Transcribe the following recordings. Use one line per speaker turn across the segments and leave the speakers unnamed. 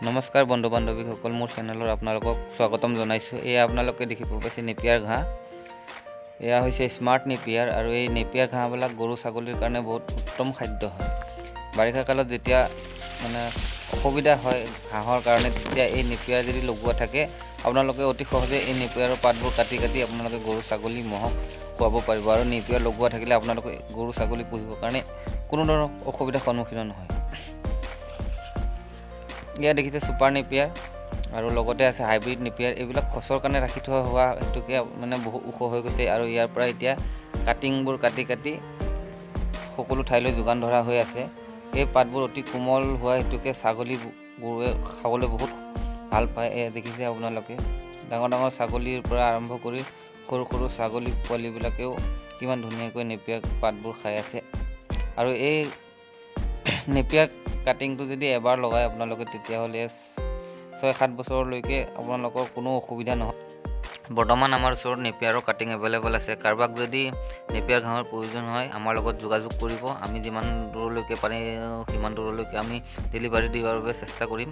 নমস্কাৰ বন্ধু বান্ধৱীসকল, মোৰ চেনেলত আপোনালোকক স্বাগতম জনাইছোঁ। এয়া আপোনালোকে দেখিব পাইছে নেপিয়াৰ ঘাঁহ। এয়া হৈছে স্মাৰ্ট নেপিয়াৰ আৰু এই নেপিয়াৰ ঘাঁহবিলাক গৰু ছাগলীৰ কাৰণে বহুত উত্তম খাদ্য হয়। বাৰিষা কালত যেতিয়া অসুবিধা হয় ঘাঁহৰ কাৰণে, তেতিয়া এই নেপিয়াৰ যদি লগোৱা থাকে আপোনালোকে অতি সহজে এই নেপিয়াৰৰ পাতবোৰ কাটি আপোনালোকে গৰু ছাগলী মহক খুৱাব পাৰিব। আৰু নেপিয়াৰ লগোৱা থাকিলে আপোনালোকে গৰু ছাগলী পুহিবৰ কাৰণে কোনো ধৰণৰ অসুবিধাৰ সন্মুখীন নহয়। ইয়াত দেখিছে ছুপাৰ নেপিয়াৰ আৰু লগতে আছে হাইব্ৰিড নেপিয়াৰ। এইবিলাক খচৰ কাৰণে ৰাখি থোৱা হোৱা হেতুকে বহু ওখ হৈ গৈছে আৰু ইয়াৰ পৰা এতিয়া কাটিংবোৰ কাটি সকলো ঠাইলৈ যোগান ধৰা হৈ আছে। এই পাতবোৰ অতি কোমল হোৱা হেতুকে ছাগলী গৰুৱে খাবলৈ বহুত ভাল পায়। দেখিছে আপোনালোকে ডাঙৰ ছাগলীৰ পৰা আৰম্ভ কৰি সৰু ছাগলী পোৱালীবিলাকেও কিমান ধুনীয়াকৈ নেপিয়াৰ পাতবোৰ খাই আছে। আৰু এই নেপিয়াৰ কাটিংটো যদি এবাৰ লগায় আপোনালোকে, তেতিয়াহ'লে 6-7 বছৰলৈকে আপোনালোকৰ কোনো অসুবিধা নহয়। বৰ্তমান আমাৰ ওচৰত নেপিয়াৰৰ কাটিং এভেইলেবল আছে। কাৰোবাক যদি নেপিয়াৰ ঘাঁহৰ প্ৰয়োজন হয় আমাৰ লগত যোগাযোগ কৰিব। আমি যিমান দূৰলৈকে পাৰি সিমান দূৰলৈকে আমি ডেলিভাৰী দিয়াৰ বাবে চেষ্টা কৰিম।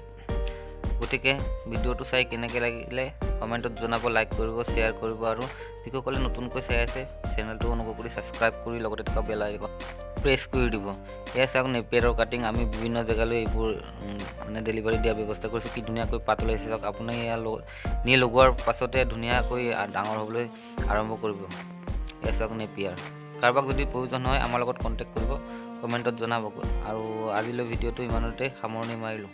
গতিকে ভিডিঅ'টো চাই কেনেকৈ লাগিলে কমেণ্টত জনাব, লাইক কৰিব, শ্বেয়াৰ কৰিব আৰু যিসকলে নতুনকৈ চাই আছে চেনেলটো অনুগ্ৰহ কৰি ছাবস্ক্ৰাইব কৰি লগতে থকা বেল আইকন প্ৰেছ কৰি দিব। এয়া চাওক নেপিয়াৰৰ কাটিং আমি বিভিন্ন জেগালৈ এইবোৰ ডেলিভাৰী দিয়াৰ ব্যৱস্থা কৰিছোঁ। কি ধুনীয়াকৈ পাত ওলাইছে চাওক। আপুনি এয়া নি লগোৱাৰ পাছতে ধুনীয়াকৈ ডাঙৰ হ'বলৈ আৰম্ভ কৰিব। এয়া চাওক নেপিয়াৰ। কাৰোবাক যদি প্ৰয়োজন হয় আমাৰ লগত কণ্টেক্ট কৰিব, কমেণ্টত জনাব। আৰু আজিলৈ ভিডিঅ'টো ইমানতে সামৰণি মাৰিলোঁ।